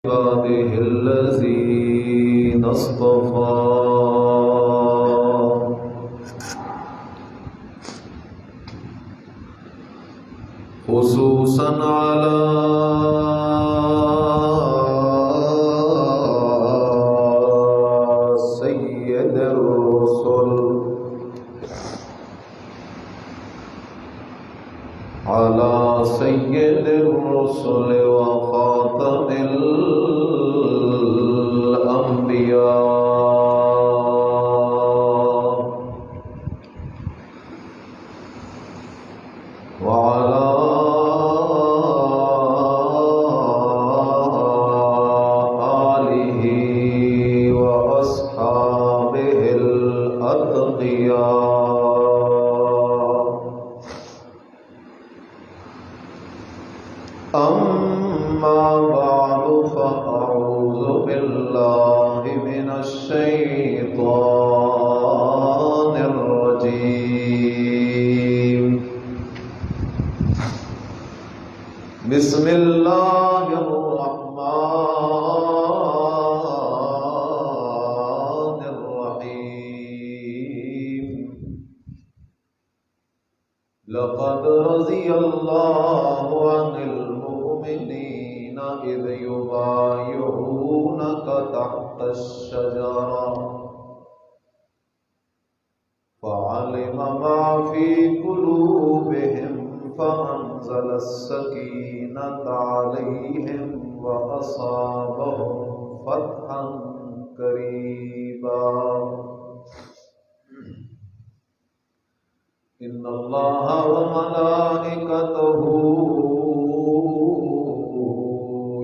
عباده الذين اصطفى خصوصا على سيد الرسل وخاتم الأنبياء وعلى آله وأصحابه الأتقياء. أما بعد فأعوذ بالله من الشيطان الرجيم. بسم الله الرحمن الرحيم. لقد رضي الله عن المؤمنين إذ يبايعونك تحت الشجرة فعلم ما في قلوبهم فأنزل السكينة عليهم وأصابهم فتحا قريبا. إن الله وملائكته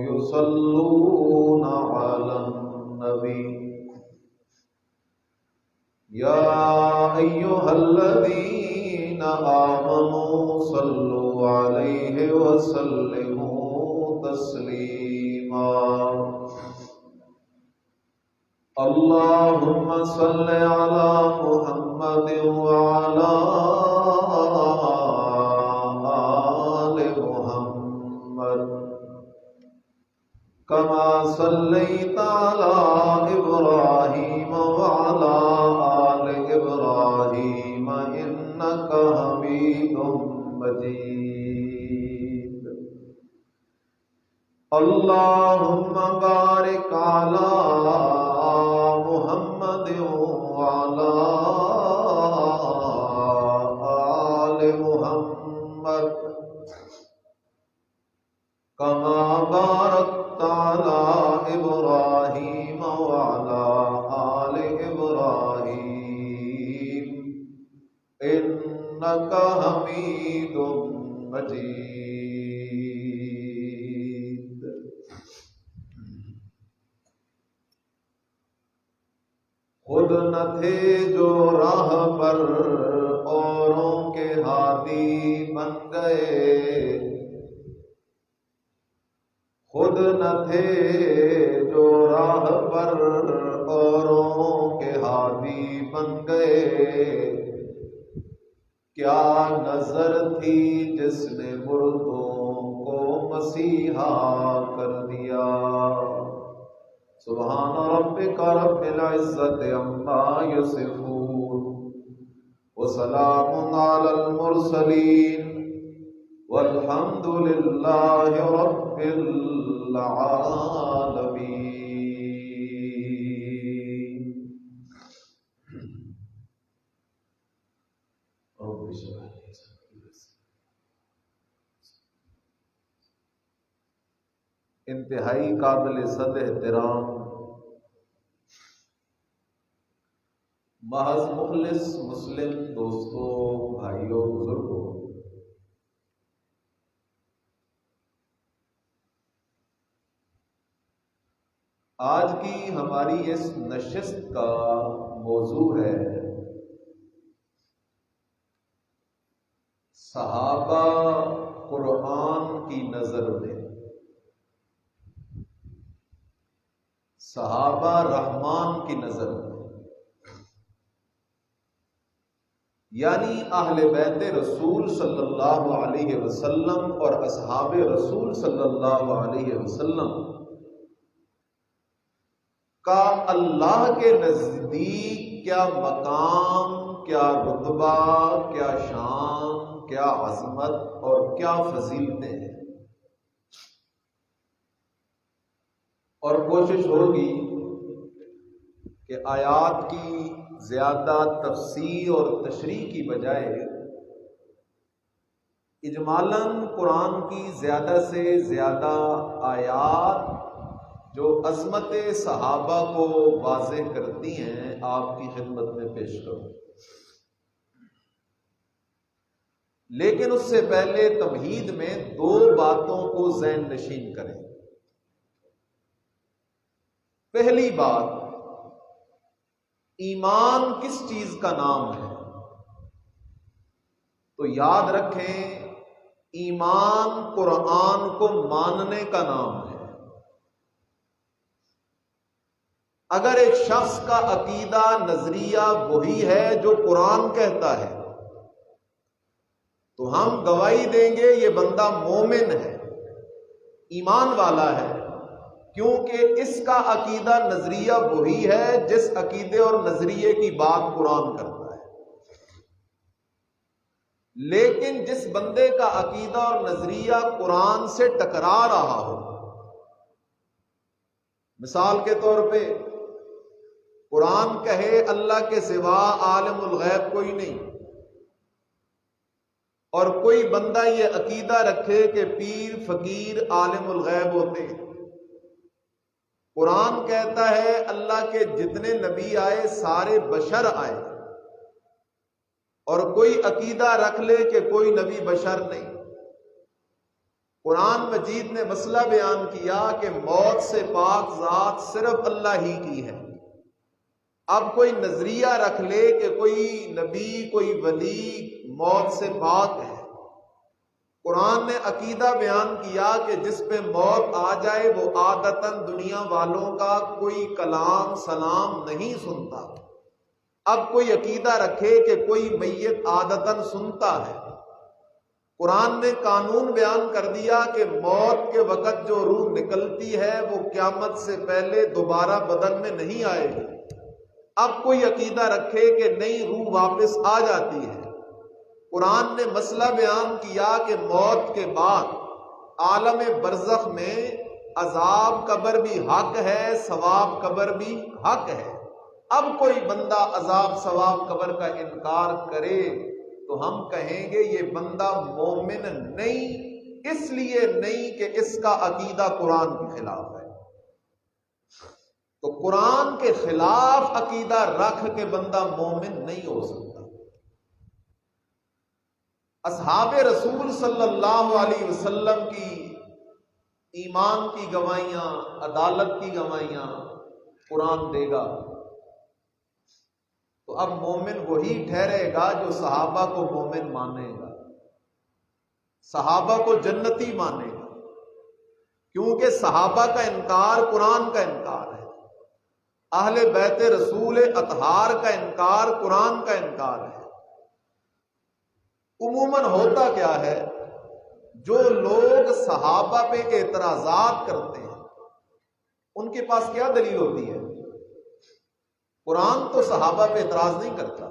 يصلون على النبي يا أيها الذين آمنوا صلوا عليه وسلموا تسليما. اللهم صل على محمد وعلى آل محمد كما صليت على إبراهيم وعلى آل إبراهيم إنك حميد مجيد. اللهم بارك على محمد وعلى آل محمد كما باركت على إبراهيم وعلى آل إبراهيم إنك حميد مجيد. خود نہ تھے جو راہ پر اوروں کے ہادی بن گئے. خود نہ تھے جو راہ پر اوروں کے ہادی بن گئے. کیا نظر تھی جس نے مردوں کو مسیحا کر دیا. سبحان ربک رب العزت عما یصفون وسلام علی المرسلین والحمد للہ رب العالمین. انتہائی قابل صد احترام محض مخلص مسلم دوستوں، بھائیوں، بزرگوں، آج کی ہماری اس نشست کا موضوع ہے صحابہ قرآن کی نظر میں، صحابہ رحمان کی نظر میں، یعنی اہل بیت رسول صلی اللہ علیہ وسلم اور اصحاب رسول صلی اللہ علیہ وسلم کا اللہ کے نزدیک کیا مقام، کیا رتبہ، کیا شان، کیا عظمت اور کیا فضیلتیں ہیں، اور کوشش ہوگی کہ آیات کی زیادہ تفسیر اور تشریح کی بجائے اجمالاً قرآن کی زیادہ سے زیادہ آیات جو عظمت صحابہ کو واضح کرتی ہیں آپ کی خدمت میں پیش کروں۔ لیکن اس سے پہلے تمہید میں دو باتوں کو ذہن نشین کریں۔ پہلی بات، ایمان کس چیز کا نام ہے؟ تو یاد رکھیں، ایمان قرآن کو ماننے کا نام ہے۔ اگر ایک شخص کا عقیدہ، نظریہ وہی ہے جو قرآن کہتا ہے تو ہم گواہی دیں گے یہ بندہ مومن ہے، ایمان والا ہے، کیونکہ اس کا عقیدہ، نظریہ وہی ہے جس عقیدے اور نظریے کی بات قرآن کرتا ہے۔ لیکن جس بندے کا عقیدہ اور نظریہ قرآن سے ٹکرا رہا ہو، مثال کے طور پہ قرآن کہے اللہ کے سوا عالم الغیب کوئی نہیں، اور کوئی بندہ یہ عقیدہ رکھے کہ پیر فقیر عالم الغیب ہوتے ہیں۔ قرآن کہتا ہے اللہ کے جتنے نبی آئے سارے بشر آئے، اور کوئی عقیدہ رکھ لے کہ کوئی نبی بشر نہیں۔ قرآن مجید نے مسئلہ بیان کیا کہ موت سے پاک ذات صرف اللہ ہی کی ہے۔ اب کوئی نظریہ رکھ لے کہ کوئی نبی، کوئی ولی موت سے پاک ہے، قرآن نے عقیدہ بیان کیا کہ جس پہ موت آ جائے وہ عادتاً دنیا والوں کا کوئی کلام سلام نہیں سنتا۔ اب کوئی عقیدہ رکھے کہ کوئی میت عادتاً سنتا ہے، قرآن نے قانون بیان کر دیا کہ موت کے وقت جو روح نکلتی ہے وہ قیامت سے پہلے دوبارہ بدن میں نہیں آئے گی۔ اب کوئی عقیدہ رکھے کہ نہیں، روح واپس آ جاتی ہے، قرآن نے مسئلہ بیان کیا کہ موت کے بعد عالم برزخ میں عذاب قبر بھی حق ہے، ثواب قبر بھی حق ہے۔ اب کوئی بندہ عذاب ثواب قبر کا انکار کرے تو ہم کہیں گے یہ بندہ مومن نہیں، اس لیے نہیں کہ اس کا عقیدہ قرآن کے خلاف ہے۔ تو قرآن کے خلاف عقیدہ رکھ کے بندہ مومن نہیں ہو سکتا۔ اصحاب رسول صلی اللہ علیہ وسلم کی ایمان کی گواہیاں، عدالت کی گواہیاں قرآن دے گا، تو اب مومن وہی ٹھہرے گا جو صحابہ کو مومن مانے گا، صحابہ کو جنتی مانے گا، کیونکہ صحابہ کا انکار قرآن کا انکار ہے، اہل بیت رسول اطہار کا انکار قرآن کا انکار ہے۔ عموماً ہوتا کیا ہے، جو لوگ صحابہ پہ اعتراضات کرتے ہیں ان کے پاس کیا دلیل ہوتی ہے؟ قرآن تو صحابہ پہ اعتراض نہیں کرتا،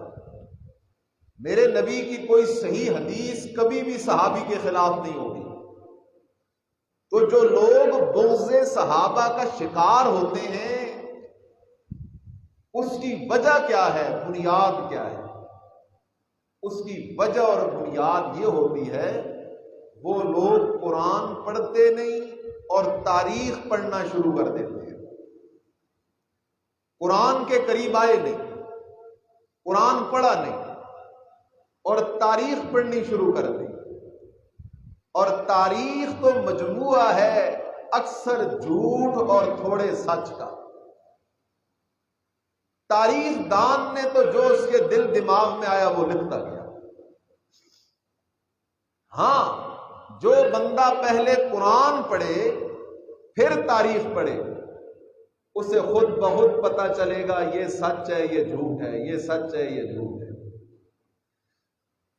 میرے نبی کی کوئی صحیح حدیث کبھی بھی صحابی کے خلاف نہیں ہوگی۔ تو جو لوگ بغض صحابہ کا شکار ہوتے ہیں اس کی وجہ کیا ہے، بنیاد کیا ہے؟ اس کی وجہ اور بنیاد یہ ہوتی ہے وہ لوگ قرآن پڑھتے نہیں اور تاریخ پڑھنا شروع کر دیتے ہیں، قرآن کے قریب آئے نہیں، قرآن پڑھا نہیں اور تاریخ پڑھنی شروع کر دی۔ اور تاریخ تو مجموعہ ہے اکثر جھوٹ اور تھوڑے سچ کا۔ تاریخ دان نے تو جو اس کے دل دماغ میں آیا وہ لکھتا گیا۔ ہاں، جو بندہ پہلے قرآن پڑھے پھر تاریخ پڑھے اسے خود بخود پتہ چلے گا یہ سچ ہے یہ جھوٹ ہے، یہ سچ ہے یہ جھوٹ ہے۔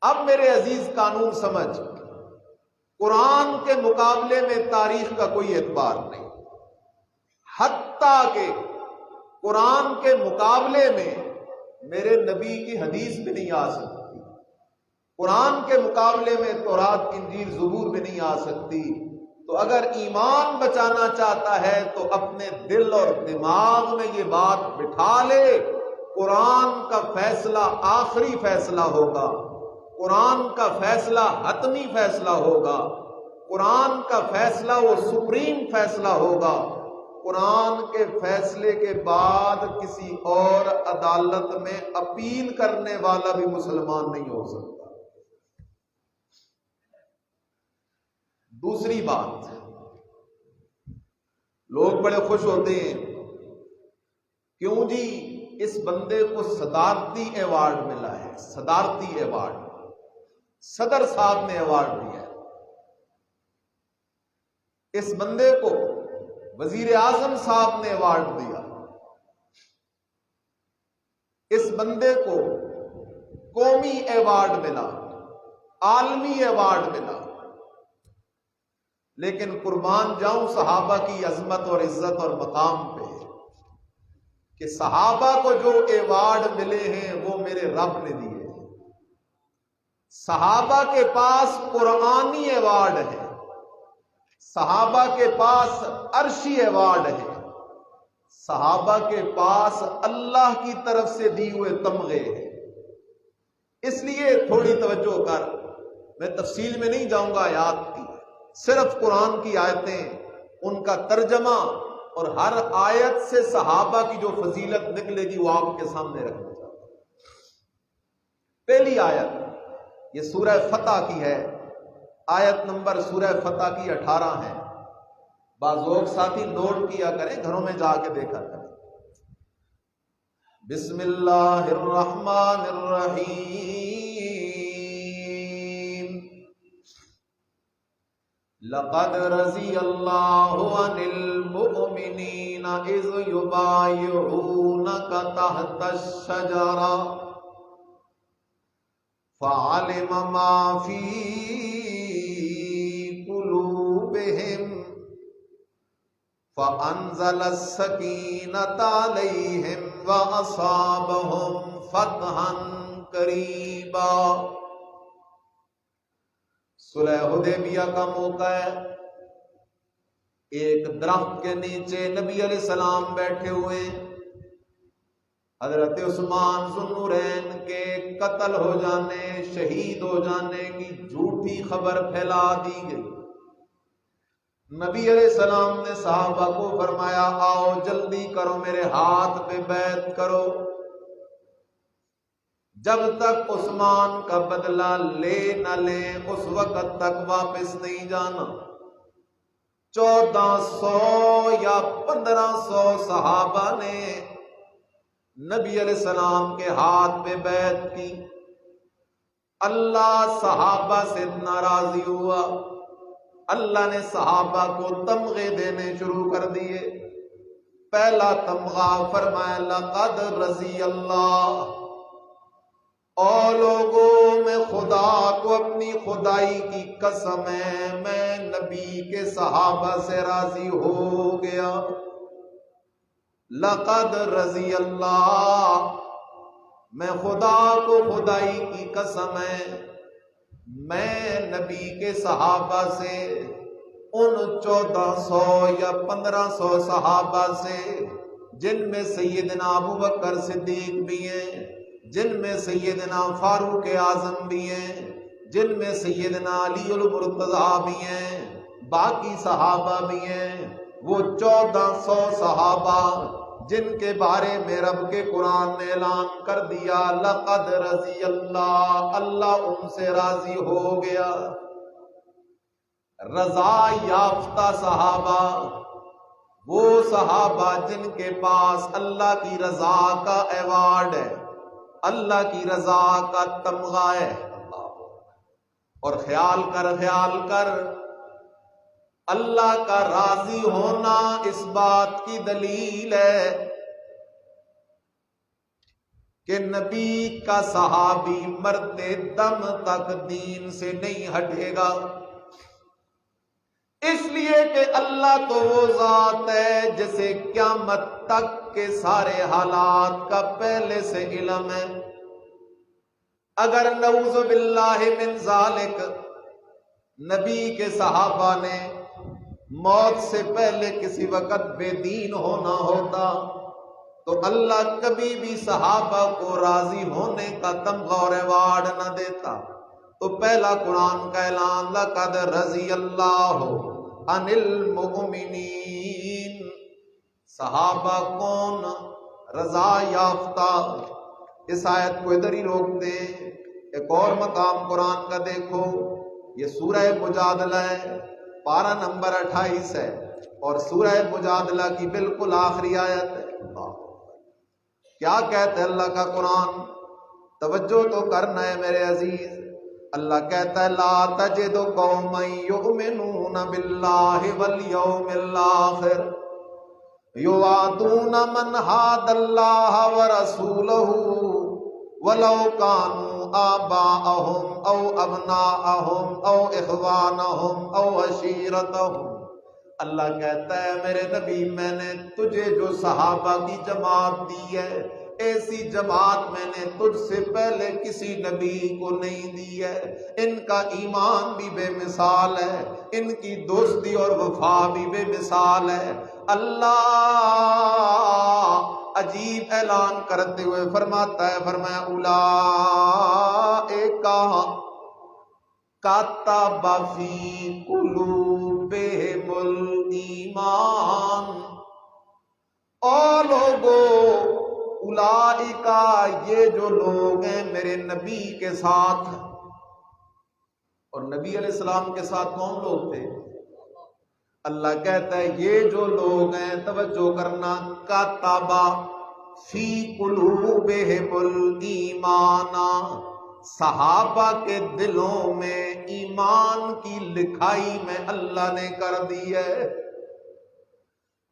اب میرے عزیز قانون سمجھ، قرآن کے مقابلے میں تاریخ کا کوئی اعتبار نہیں، حتیٰ کہ قرآن کے مقابلے میں میرے نبی کی حدیث بھی نہیں آ سکتی، قرآن کے مقابلے میں تورات انجیل زبور بھی نہیں آ سکتی۔ تو اگر ایمان بچانا چاہتا ہے تو اپنے دل اور دماغ میں یہ بات بٹھا لے، قرآن کا فیصلہ آخری فیصلہ ہوگا، قرآن کا فیصلہ حتمی فیصلہ ہوگا، قرآن کا فیصلہ وہ سپریم فیصلہ ہوگا۔ قرآن کے فیصلے کے بعد کسی اور عدالت میں اپیل کرنے والا بھی مسلمان نہیں ہو سکتا۔ دوسری بات، لوگ بڑے خوش ہوتے ہیں، کیوں جی اس بندے کو صدارتی ایوارڈ ملا ہے، صدارتی ایوارڈ، صدر صاحب نے ایوارڈ دیا ہے، اس بندے کو وزیر اعظم صاحب نے ایوارڈ دیا، اس بندے کو قومی ایوارڈ ملا، عالمی ایوارڈ ملا۔ لیکن قربان جاؤں صحابہ کی عظمت اور عزت اور مقام پہ کہ صحابہ کو جو ایوارڈ ملے ہیں وہ میرے رب نے دیے ہیں۔ صحابہ کے پاس قرآنی ایوارڈ ہے، صحابہ کے پاس عرشی ایوارڈ ہے، صحابہ کے پاس اللہ کی طرف سے دی ہوئے تمغے ہیں۔ اس لیے تھوڑی توجہ کر، میں تفصیل میں نہیں جاؤں گا آیات کی، صرف قرآن کی آیتیں، ان کا ترجمہ اور ہر آیت سے صحابہ کی جو فضیلت نکلے گی وہ آپ کے سامنے رکھنا چاہتا ہوں۔ پہلی آیت یہ سورہ فتح کی ہے، آیت نمبر سورہ فتح کی 18 ہے۔ بعض لوگ ساتھی نوٹ کیا کریں، گھروں میں جا کے دیکھا کریں۔ بسم اللہ الرحمن الرحیم، لقد رضی اللہ عن المؤمنین اذ یبایعونک تحت الشجرہ فعلم ما فی قلوبہم فانزل السکینۃ علیہم واصابہم فتحا قریبا۔ صلح حدیبیہ کا موقع ہے، ایک درخت کے نیچے نبی علیہ السلام بیٹھے ہوئے، حضرت عثمان ذو النورین کے قتل ہو جانے، شہید ہو جانے کی جھوٹی خبر پھیلا دی گئی۔ نبی علیہ السلام نے صحابہ کو فرمایا آؤ جلدی کرو، میرے ہاتھ پہ بیعت کرو، جب تک عثمان کا بدلہ لے نہ لیں اس وقت تک واپس نہیں جانا۔ 1400 یا 1500 صحابہ نے نبی علیہ السلام کے ہاتھ پہ بیعت کی۔ اللہ صحابہ سے ناراضی ہوا، اللہ نے صحابہ کو تمغے دینے شروع کر دیے۔ پہلا تمغہ فرمایا لقد رضی اللہ، اور لوگوں میں خدا کو اپنی خدائی کی قسم ہے میں نبی کے صحابہ سے راضی ہو گیا۔ لقد رضی اللہ، میں خدا کو خدائی کی قسم ہے میں نبی کے صحابہ سے، ان 1400 یا 1500 صحابہ سے جن میں سیدنا ابوبکر صدیق بھی ہیں، جن میں سیدنا فاروق اعظم بھی ہیں، جن میں سیدنا علی المرتضیٰ بھی ہیں، باقی صحابہ بھی ہیں، وہ 1400 صحابہ جن کے بارے میں رب کے قرآن نے اعلان کر دیا لقد رضی اللہ، اللہ ان سے راضی ہو گیا۔ رضا یافتہ صحابہ، وہ صحابہ جن کے پاس اللہ کی رضا کا ایوارڈ ہے، اللہ کی رضا کا تمغہ ہے۔ اور خیال کر اللہ کا راضی ہونا اس بات کی دلیل ہے کہ نبی کا صحابی مرتے دم تک دین سے نہیں ہٹے گا۔ اس لیے کہ اللہ تو وہ ذات ہے جسے قیامت تک کے سارے حالات کا پہلے سے علم ہے۔ اگر نعوذ باللہ من ذالک نبی کے صحابہ نے موت سے پہلے کسی وقت بے دین ہونا ہوتا تو اللہ کبھی بھی صحابہ کو راضی ہونے کا تمغہ اور ایوارڈ نہ دیتا۔ تو پہلا قرآن کا اعلان لقد رضی اللہ عن المؤمنین، صحابہ کون؟ رضا یافتہ۔ اس آیت کو ادھر ہی روک دیں، ایک اور مقام قرآن کا دیکھو، یہ سورہ مجادلہ ہے، پارہ نمبر 28 ہے اور سورہ مجادلہ کی بالکل آخری آیت ہے۔ کیا کہتے ہیں اللہ کا قرآن؟ توجہ تو کرنا ہے میرے عزیز۔ اللہ کہتا ہے لا تجد قوما یؤمنون باللہ والیوم الآخر یوادون من حاد اللہ ورسولہ ولو کانوا آباءہم او ابناءہم او اخوانہم او عشیرتہم۔ اللہ کہتا ہے میرے نبی میں نے تجھے جو صحابہ کی جماعت دی ہے، ایسی جماعت میں نے تجھ سے پہلے کسی نبی کو نہیں دی ہے۔ ان کا ایمان بھی بے مثال ہے، ان کی دوستی اور وفا بھی بے مثال ہے۔ اللہ عجیب اعلان کرتے ہوئے فرماتا ہے، فرمایا اولئک کتب فی قلوبہم الایمان، اور لوگوں اولئکا یہ جو لوگ ہیں میرے نبی کے ساتھ، اور نبی علیہ السلام کے ساتھ کون لوگ تھے؟ اللہ کہتا ہے یہ جو لوگ ہیں، توجہ کرنا، کتب فی قلوبہم الایمان، صحابہ کے دلوں میں ایمان کی لکھائی میں اللہ نے کر دی ہے۔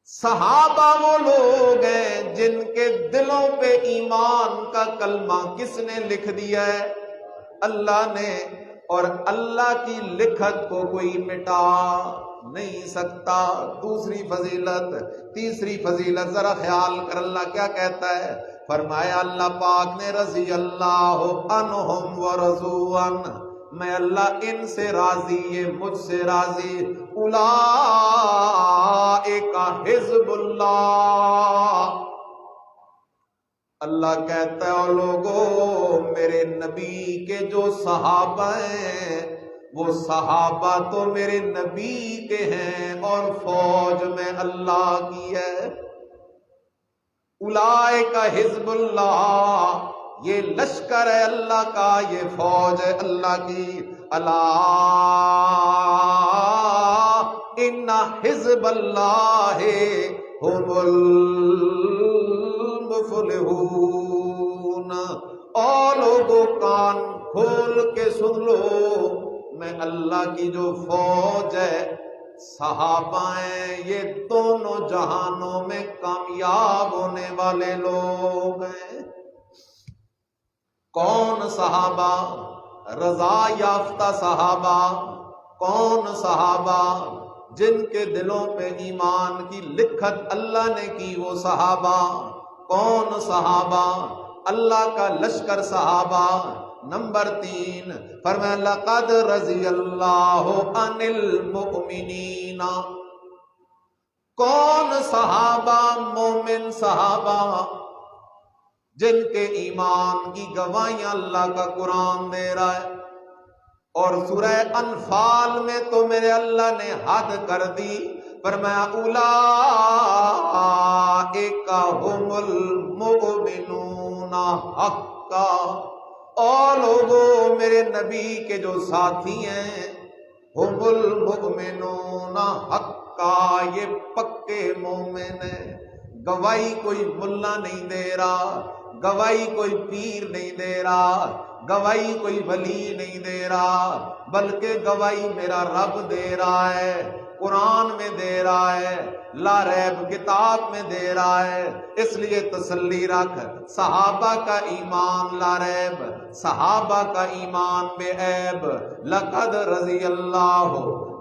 صحابہ وہ لوگ ہیں جن کے دلوں پہ ایمان کا کلمہ کس نے لکھ دیا ہے؟ اللہ نے، اور اللہ کی لکھت کو کوئی مٹا نہیں سکتا۔ دوسری فضیلت، تیسری فضیلت ذرا خیال کر، اللہ کیا کہتا ہے؟ فرمایا اللہ پاک نے رضی اللہ عنہم ورضوا عنہ، میں اللہ ان سے راضی، یہ مجھ سے راضی۔ اولئک حزب اللہ، اللہ کہتا ہے اور لوگوں میرے نبی کے جو صحابہ ہیں وہ صحابہ تو میرے نبی کے ہیں اور فوج میں اللہ کی ہے۔ اولئک حزب اللہ، یہ لشکر ہے اللہ کا، یہ فوج ہے اللہ کی۔ الا ان حزب اللہ هم المفلحون، اور لوگوں کان کھول کے سن لو، میں اللہ کی جو فوج ہے، صحابہ ہیں، یہ دونوں جہانوں میں کامیاب ہونے والے لوگ ہیں۔ کون صحابہ؟ رضا یافتہ صحابہ۔ کون صحابہ؟ جن کے دلوں پہ ایمان کی لکھت اللہ نے کی، وہ صحابہ۔ کون صحابہ؟ اللہ کا لشکر صحابہ۔ نمبر 3 فرمایا لقد رضی اللہ عن المؤمنین، کون صحابہ؟ مومن صحابہ جن کے ایمان کی گواہیاں اللہ کا قرآن دے رہا ہے۔ اور سورہ انفال میں تو میرے اللہ نے حد کر دی، فرمایا اولئک هم المؤمنون حقا، اور لوگوں میرے نبی کے جو ساتھی ہیں، هم المؤمنون حقا، یہ پکے مومن ہیں۔ گواہی کوئی ملا نہیں دے رہا، گواہی کوئی پیر نہیں دے رہا، گواہی کوئی ولی نہیں دے رہا، بلکہ گواہی میرا رب دے رہا ہے، قرآن میں دے رہا ہے، لا ریب کتاب میں دے رہا ہے۔ اس لیے تسلی رکھ، صحابہ کا ایمان لا ریب، صحابہ کا ایمان بے عیب۔ لقد رضی اللہ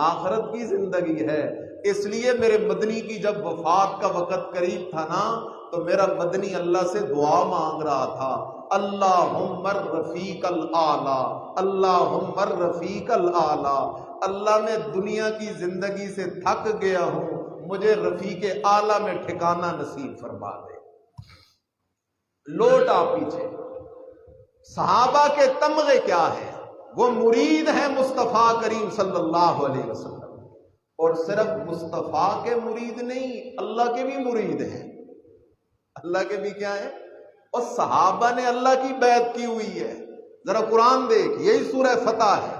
آخرت کی زندگی ہے۔ اس لیے میرے مدنی کی جب وفات کا وقت قریب تھا نا تو میرا مدنی اللہ سے دعا مانگ رہا تھا، اللہم الرفیق الاعلی، اللہم الرفیق الاعلی، اللہ میں دنیا کی زندگی سے تھک گیا ہوں، مجھے رفیق اعلی میں ٹھکانہ نصیب فرما دے۔ لوٹ آ پیچھے، صحابہ کے تمغے کیا ہیں؟ وہ مرید ہیں مصطفیٰ کریم صلی اللہ علیہ وسلم، اور صرف مصطفیٰ کے مرید نہیں، اللہ کے بھی مرید ہیں۔ اللہ کے بھی کیا ہے؟ اور صحابہ نے اللہ کی بیعت کی ہوئی ہے۔ ذرا قرآن دیکھ، یہی سورہ فتح ہے،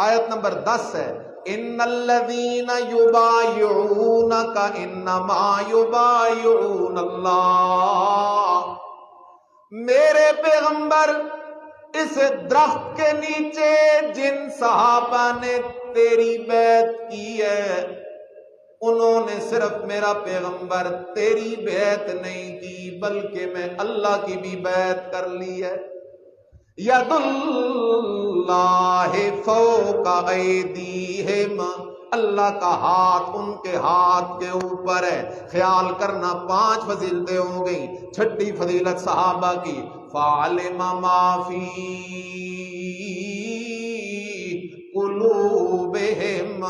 آیت نمبر 10 ہے، ان الذین یبایعونک انما یبایعون اللہ۔ میرے پیغمبر، اس درخت کے نیچے جن صحابہ نے تیری بیعت کی ہے، انہوں نے صرف میرا پیغمبر تیری بیعت نہیں کی بلکہ میں اللہ کی بھی بیعت کر لی ہے۔ ید اللہ فوق ایدیہم، اللہ کا ہاتھ ان کے ہاتھ کے اوپر ہے۔ خیال کرنا 5 فضیلتیں ہو گئیں، 6ٹھی فضیلت صحابہ کی، فعلم ما فی قلوبہم،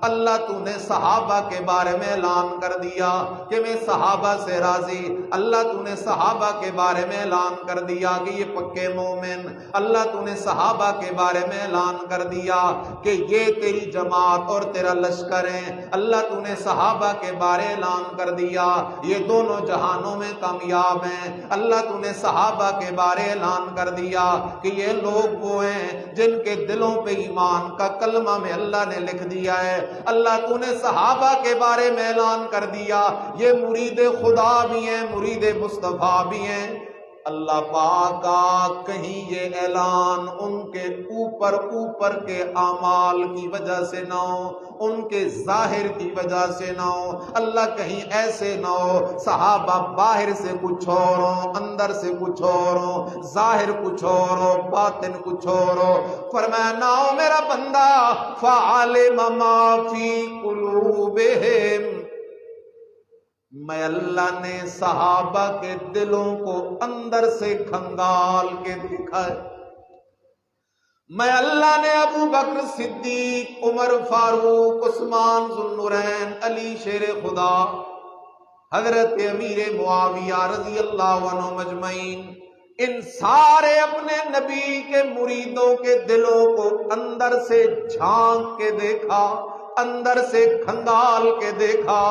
اللہ تو نے صحابہ کے بارے میں اعلان کر دیا کہ میں صحابہ سے راضی، اللہ تو نے صحابہ کے بارے میں اعلان کر دیا کہ یہ پکے مومن، اللہ تو نے صحابہ کے بارے میں اعلان کر دیا کہ یہ تیری جماعت اور تیرا لشکر ہیں، اللہ تو نے صحابہ کے بارے اعلان کر دیا یہ دونوں جہانوں میں کامیاب ہیں، اللہ تو نے صحابہ کے بارے اعلان کر دیا کہ یہ لوگ وہ ہیں جن کے دلوں پہ ایمان کا کلمہ میں اللہ نے لکھ دیا ہے، اللہ تو نے صحابہ کے بارے میں اعلان کر دیا یہ مرید خدا بھی ہیں، مرید مصطفیٰ بھی ہیں۔ اللہ پاک کا کہیں یہ اعلان ان کے اوپر کے اعمال کی وجہ سے نہ ہو، ان کے ظاہر کی وجہ سے نہ ہو، اللہ کہیں ایسے نہ ہو صحابہ باہر سے کچھ اور ہو، اندر سے کچھ اور ہو، ظاہر کچھ اور ہو، باطن کچھ اور ہو۔ فرمایا نہ ہو میرا بندہ، فعلم ما فی قلوبہم، میں اللہ نے صحابہ کے دلوں کو اندر سے کھنگال کے دیکھا ہے۔ میں اللہ نے ابو بکر صدیق، عمر فاروق، عثمان ذو النورین، علی شیر خدا، حضرت امیر معاویہ رضی اللہ عنہ مجمعین، ان سارے اپنے نبی کے مریدوں کے دلوں کو اندر سے جھانک کے دیکھا، اندر سے کھنگال کے دیکھا،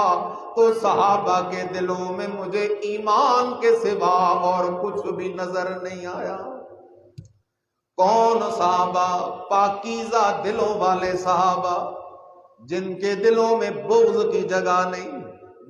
تو صحابہ کے دلوں میں مجھے ایمان کے سوا اور کچھ بھی نظر نہیں آیا۔ کون صحابہ؟ پاکیزہ دلوں والے صحابہ، جن کے دلوں میں بغض کی جگہ نہیں،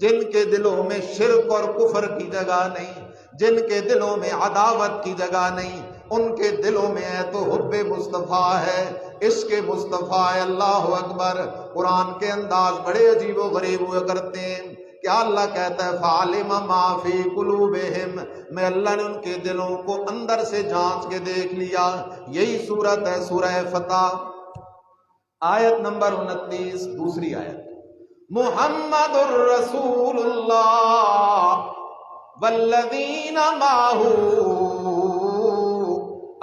جن کے دلوں میں شرک اور کفر کی جگہ نہیں، جن کے دلوں میں عداوت کی جگہ نہیں، ان کے دلوں میں ہے تو حب مصطفیٰ ہے، عشق مصطفیٰ ہے۔ اللہ اکبر۔ قرآن کے انداز بڑے عجیب و غریب ہوا کرتے ہیں۔ کیا اللہ کہتا ہے فعلم ما فی قلوبہم، میں اللہ نے ان کے دلوں کو اندر سے جانچ کے دیکھ لیا۔ یہی صورت ہے سورہ فتح، آیت نمبر 29، دوسری آیت، محمد الرسول اللہ والذین معہ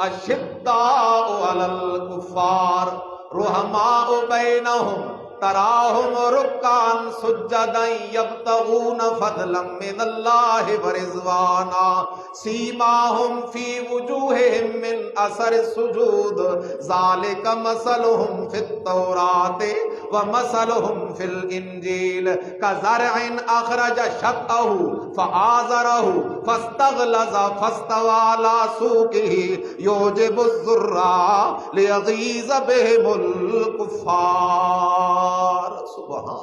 اشداء علی الکفار رحماء بینہم تراہم رکعا سجدا یبتغون فضلا من اللہ ورضوانا سیماہم فی وجوہہم من اثر السجود ذالک مثلہم فی التوراۃ ومثلہم فی الانجیل کزرع اخرج شطأہ فآزرہ فاستغلظ فاستوى علی سوقہ یعجب الزراء لیغیظ بہم الکفار۔ سبحان اللہ۔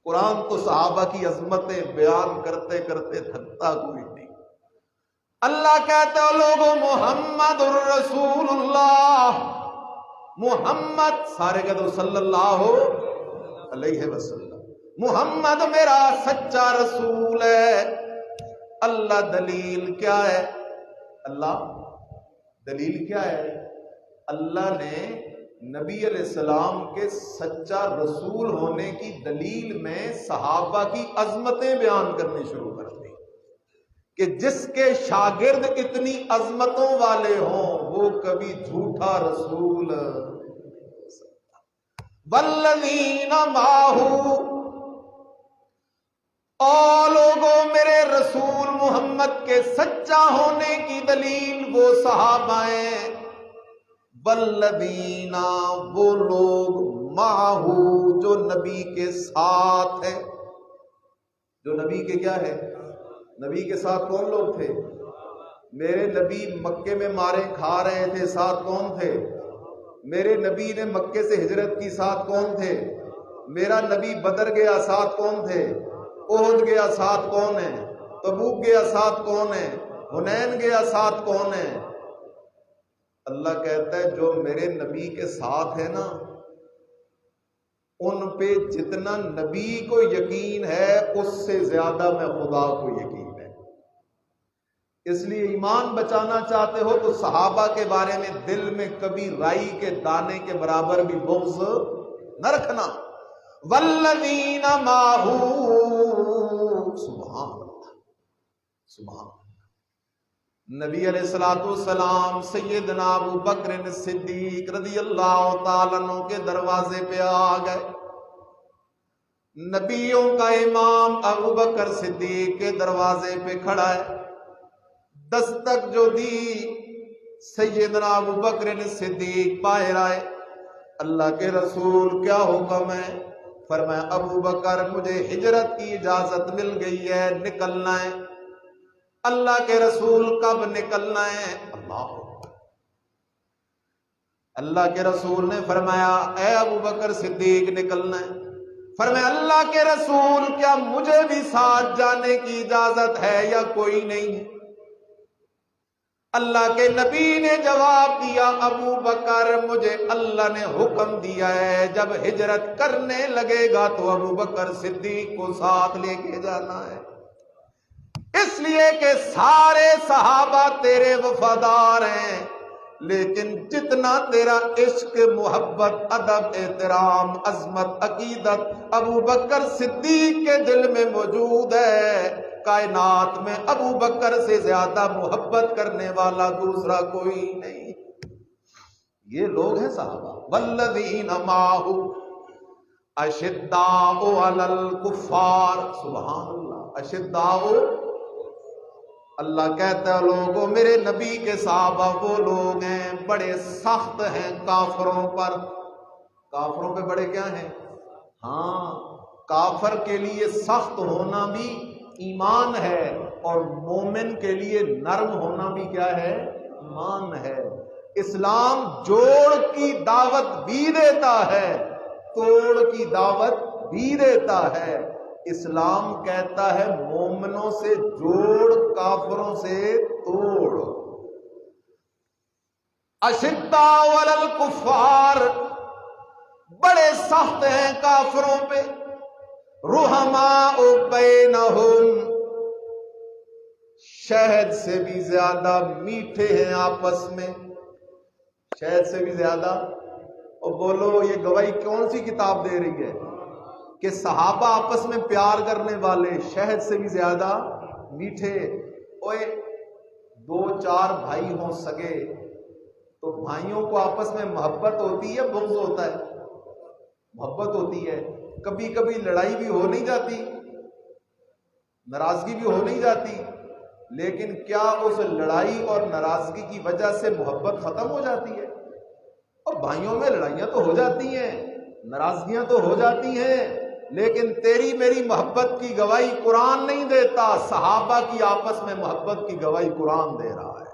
قرآن تو صحابہ کی عظمتیں بیان کرتے کرتے تھکتا کوئی نہیں۔ اللہ کہتے ہو لوگوں محمد الرسول اللہ، محمد، سارے کہتے ہو صلی اللہ علیہ وسلم، محمد میرا سچا رسول ہے۔ اللہ دلیل کیا ہے؟ اللہ دلیل کیا ہے؟ اللہ نے نبی علیہ السلام کے سچا رسول ہونے کی دلیل میں صحابہ کی عظمتیں بیان کرنی شروع کر دی کہ جس کے شاگرد اتنی عظمتوں والے ہوں وہ کبھی جھوٹا رسول والذین معہ، اور لوگوں میرے رسول محمد کے سچا ہونے کی دلیل وہ صحابہ ہیں، والذین وہ لوگ معہ جو نبی کے ساتھ ہیں، جو نبی کے کیا ہے؟ نبی کے ساتھ کون لوگ تھے؟ میرے نبی مکے میں مارے کھا رہے تھے، ساتھ کون تھے؟ میرے نبی نے مکے سے ہجرت کی، ساتھ کون تھے؟ میرا نبی بدر گیا، ساتھ کون تھے؟ احد گیا، ساتھ کون ہے؟ تبوک گیا، ساتھ کون ہے؟ حنین گیا، ساتھ کون ہے؟ اللہ کہتا ہے جو میرے نبی کے ساتھ ہے نا، ان پہ جتنا نبی کو یقین ہے اس سے زیادہ میں خدا کو یقین ہے۔ اس لیے ایمان بچانا چاہتے ہو تو صحابہ کے بارے میں دل میں کبھی رائی کے دانے کے برابر بھی بغض نہ رکھنا۔ والذین معہ، سبحان اللہ، سبحان اللہ۔ نبی علیہ الصلوۃ والسلام سیدنا ابو بکر صدیق رضی اللہ تعالیٰ عنہ کے دروازے پہ آ گئے۔ نبیوں کا امام ابو بکر صدیق کے دروازے پہ کھڑا ہے، دستک جو دی سیدنا ابو بکر صدیق باہر آئے۔ اللہ کے رسول کیا حکم ہے؟ فرمایا ابو بکر مجھے ہجرت کی اجازت مل گئی ہے، نکلنا ہے۔ اللہ کے رسول کب نکلنا ہے؟ اللہ کے رسول نے فرمایا اے ابو بکر صدیق نکلنا ہے۔ فرمایا اللہ کے رسول کیا مجھے بھی ساتھ جانے کی اجازت ہے یا کوئی نہیں ہے؟ اللہ کے نبی نے جواب دیا ابو بکر مجھے اللہ نے حکم دیا ہے جب ہجرت کرنے لگے گا تو ابو بکر صدیق کو ساتھ لے کے جانا ہے، اس لیے کہ سارے صحابہ تیرے وفادار ہیں، لیکن جتنا تیرا عشق، محبت، ادب، احترام، عظمت، عقیدت ابو بکر صدیق کے دل میں موجود ہے، کائنات میں ابو بکر سے زیادہ محبت کرنے والا دوسرا کوئی نہیں۔ یہ لوگ ہیں صحابہ۔ والذین معہ اشداء علی الکفار، سبحان اللہ، اشداء، اللہ کہتا ہے لوگوں میرے نبی کے صحابہ وہ لوگ ہیں بڑے سخت ہیں کافروں پر۔ کافروں پہ بڑے کیا ہیں؟ ہاں، کافر کے لیے سخت ہونا بھی ایمان ہے، اور مومن کے لیے نرم ہونا بھی کیا ہے؟ ایمان ہے۔ اسلام جوڑ کی دعوت بھی دیتا ہے، توڑ کی دعوت بھی دیتا ہے۔ اسلام کہتا ہے مومنوں سے جوڑ، کافروں سے توڑ۔ اشداء علی الکفار، بڑے سخت ہیں کافروں پہ۔ رحماء بینہم، شہد سے بھی زیادہ میٹھے ہیں آپس میں، شہد سے بھی زیادہ۔ اور بولو یہ گواہی کون سی کتاب دے رہی ہے کہ صحابہ آپس میں پیار کرنے والے، شہد سے بھی زیادہ میٹھے۔ اوے دو چار بھائی ہوں سگے تو بھائیوں کو آپس میں محبت ہوتی ہے، بغض ہوتا ہے؟ محبت ہوتی ہے۔ کبھی کبھی لڑائی بھی ہو نہیں جاتی، ناراضگی بھی ہو نہیں جاتی، لیکن کیا اس لڑائی اور ناراضگی کی وجہ سے محبت ختم ہو جاتی ہے؟ اور بھائیوں میں لڑائیاں تو ہو جاتی ہیں، ناراضگیاں تو ہو جاتی ہیں، لیکن تیری میری محبت کی گواہی قرآن نہیں دیتا، صحابہ کی آپس میں محبت کی گواہی قرآن دے رہا ہے۔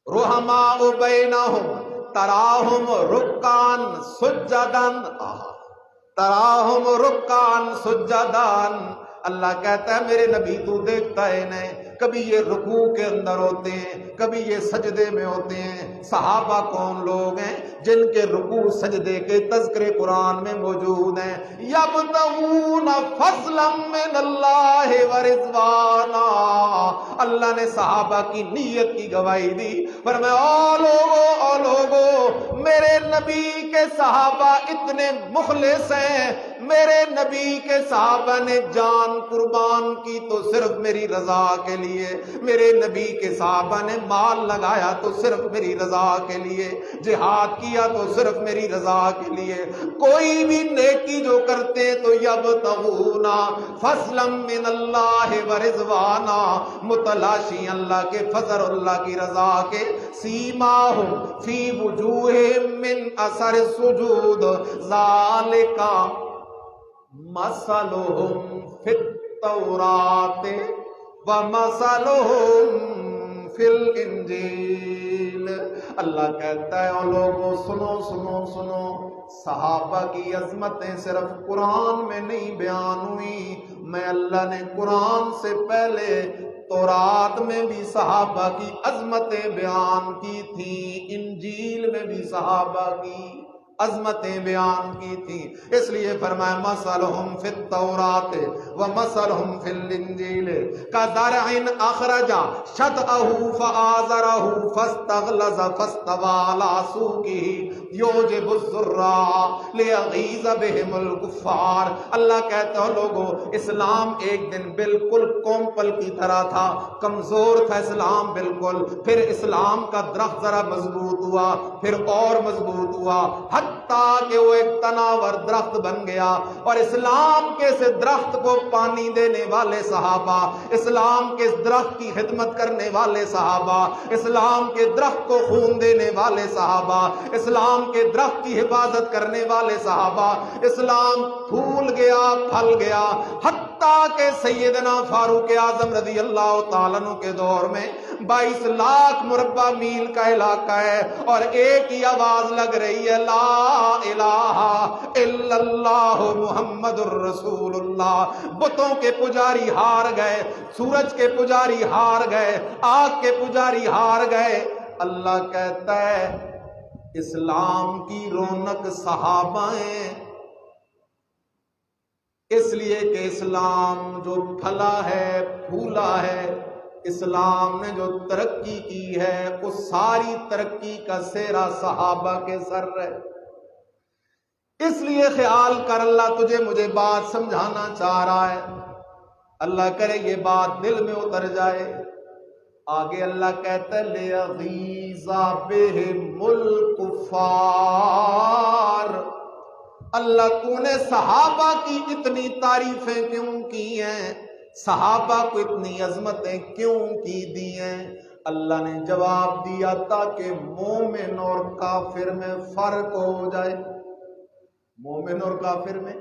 رحماء بینہم تراہم رکعان سجدان، تراہم رکعان سجدان، اللہ کہتا ہے میرے نبی تو دیکھتا ہے انہیں، کبھی یہ رکوع کے اندر ہوتے ہیں، کبھی یہ سجدے میں ہوتے ہیں۔ صحابہ کون لوگ ہیں؟ جن کے رکوع سجدے کے تذکرے قرآن میں موجود ہیں۔ یبتغون فضلا من اللہ ورضوانا، اللہ نے صحابہ کی نیت کی گواہی دی، فرمایا او لوگو میرے نبی کے صحابہ اتنے مخلص ہیں، میرے نبی کے صحابہ نے جان قربان کی تو صرف میری رضا کے لیے، میرے نبی کے صحابہ نے مال لگایا تو صرف میری رضا کے لیے، جہاد کیا تو صرف میری رضا کے لیے، کوئی بھی نیکی جو کرتے تو یبتغون فضلا من اللہ ورضوانا، متلاشی اللہ کے فضل اور اللہ کی رضا کے، سیماہم فی وجوہہم من اثر السجود ذالک مثلہم فی التوراۃ ومثلہم فی الانجیل۔ اللہ کہتا ہے او لوگوں سنو سنو سنو، صحابہ کی عظمتیں صرف قرآن میں نہیں بیان ہوئی، میں اللہ نے قرآن سے پہلے تورات میں بھی صحابہ کی عظمتیں بیان کی تھی، انجیل میں بھی صحابہ کی عظمتیں بیان کی تھی، اس لیے فرمایا مثلہم فی التوراۃ ومثلہم فی الانجیل کزرع اخرج شطأہ فآزرہ فاستغلظ فاستوى علی سوقہ یعجب الزراع لیغیظ بہم الکفار۔ اللہ کہتا ہے لوگوں اسلام ایک دن بالکل کومپل کی طرح تھا، کمزور تھا اسلام بالکل، پھر اسلام کا درخت ذرا مضبوط ہوا، پھر اور مضبوط ہوا، حتیٰ کہ وہ ایک تناور درخت بن گیا، اور اسلام کے اس درخت کو پانی دینے والے صحابہ، اسلام کے اس درخت کی خدمت کرنے والے صحابہ، اسلام کے درخت کو خون دینے والے صحابہ، اسلام کے درخت کی حفاظت کرنے والے صحابہ، اسلام پھول گیا پھل گیا، حتیٰ کہ سیدنا فاروق اعظم رضی اللہ تعالیٰ عنہ کے دور میں 22 لاکھ مربع میل کا علاقہ ہے، اور ایک ہی آواز لگ رہی ہے لا الہ الا اللہ محمد الرسول اللہ۔ بتوں کے پجاری ہار گئے، سورج کے پجاری ہار گئے، آگ کے پجاری ہار گئے۔ اللہ کہتا ہے اسلام کی رونق صحابہ ہیں، اس لیے کہ اسلام جو پھلا ہے پھولا ہے، اسلام نے جو ترقی کی ہے اس ساری ترقی کا سہرا صحابہ کے سر ہے۔ اس لیے خیال کر اللہ تجھے مجھے بات سمجھانا چاہ رہا ہے، اللہ کرے یہ بات دل میں اتر جائے۔ آگے اللہ کہتا ہے لیغیظ بہم الکفار، اللہ تو نے صحابہ کی اتنی تعریفیں کیوں کی ہیں، صحابہ کو اتنی عظمتیں کیوں کی دی ہیں؟ اللہ نے جواب دیا تاکہ مومن اور کافر میں فرق ہو جائے۔ مومن اور کافر میں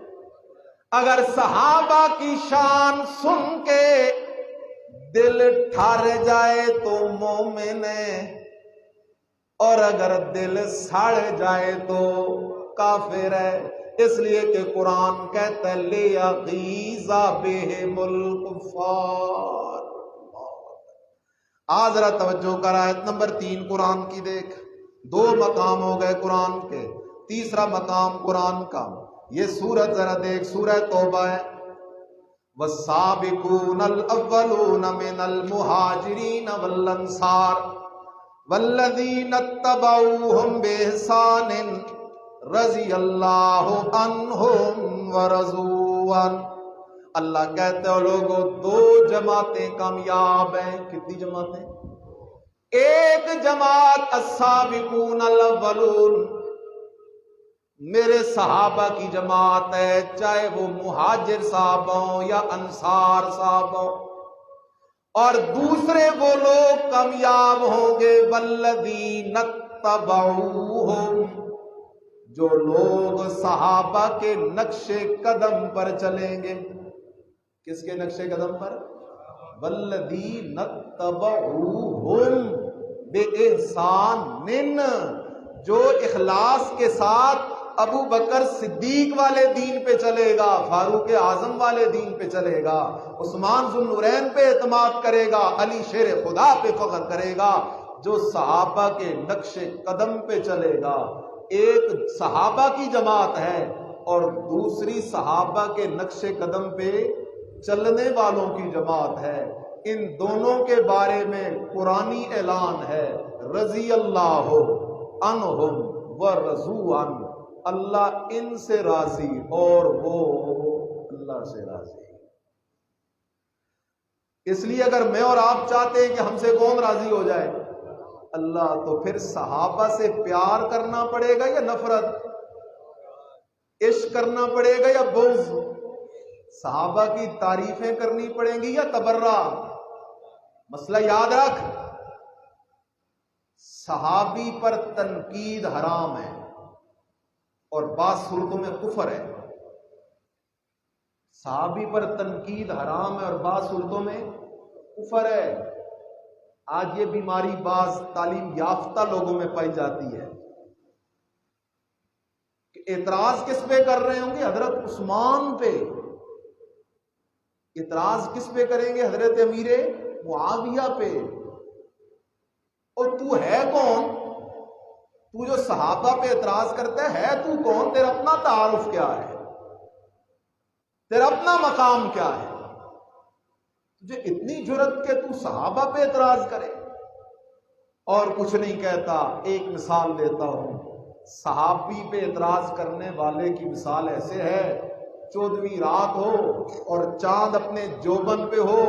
اگر صحابہ کی شان سن کے دل ٹھار جائے تو مومن ہے، اور اگر دل سڑ جائے تو کافر ہے۔ اس لیے کہ قرآن کہتا ہے لیغیظ بہم الکفار۔ آج ذرا توجہ کر آیت نمبر 3 قرآن کی دیکھ، 2 مقام ہو گئے قرآن کے، تیسرا مقام قرآن کا۔ یہ سورت ذرا دیکھ، سورہ توبہ ہے۔ والسابقون الاولون من المہاجرین والانصار والذین اتبعوہم بإحسان رضی اللہ عنہم ورضوا عنہ۔ اللہ کہتے ہو لوگوں 2 جماعتیں کامیاب ہیں۔ کتنی جماعتیں؟ ایک جماعت السابقون الاولون، میرے صحابہ کی جماعت ہے، چاہے وہ مہاجر صحابہ ہوں یا انصار صحابہ ہوں، اور دوسرے وہ لوگ کامیاب ہوں گے والذین اتبعوہم، جو لوگ صحابہ کے نقش قدم پر چلیں گے۔ کس کے نقش قدم پر؟ والذین اتبعوہم بإحسان، جو اخلاص کے ساتھ ابو بکر صدیق والے دین پہ چلے گا، فاروق اعظم والے دین پہ چلے گا، عثمان ذو النورین پہ اعتماد کرے گا، علی شیر خدا پہ فخر کرے گا، جو صحابہ کے نقش قدم پہ چلے گا۔ ایک صحابہ کی جماعت ہے اور دوسری صحابہ کے نقش قدم پہ چلنے والوں کی جماعت ہے۔ ان دونوں کے بارے میں قرآنی اعلان ہے، رضی اللہ عنہم ورضوا عنہ، اللہ ان سے راضی اور وہ اللہ سے راضی۔ اس لیے اگر میں اور آپ چاہتے ہیں کہ ہم سے کون راضی ہو جائے؟ اللہ، تو پھر صحابہ سے پیار کرنا پڑے گا یا نفرت؟ عشق کرنا پڑے گا یا بغض؟ صحابہ کی تعریفیں کرنی پڑیں گی یا تبرہ؟ مسئلہ یاد رکھ، صحابی پر تنقید حرام ہے اور بعض صورتوں میں کفر ہے۔ صحابی پر تنقید حرام ہے اور بعض صورتوں میں کفر ہے۔ آج یہ بیماری بعض تعلیم یافتہ لوگوں میں پائی جاتی ہے کہ اعتراض کس پہ کر رہے ہوں گے؟ حضرت عثمان پہ۔ اعتراض کس پہ کریں گے؟ حضرت امیر معاویہ پہ۔ اور تو ہے کون؟ تو جو صحابہ پہ اعتراض کرتا ہے تو کون؟ تیرا اپنا تعارف کیا ہے؟ تیرا اپنا مقام کیا ہے؟ تجھے اتنی جرت کہ تو صحابہ پہ اعتراض کرے اور کچھ نہیں کہتا۔ ایک مثال دیتا ہوں، صحابی پہ اعتراض کرنے والے کی مثال ایسے ہے، 14ویں رات ہو اور چاند اپنے جوبن پہ ہو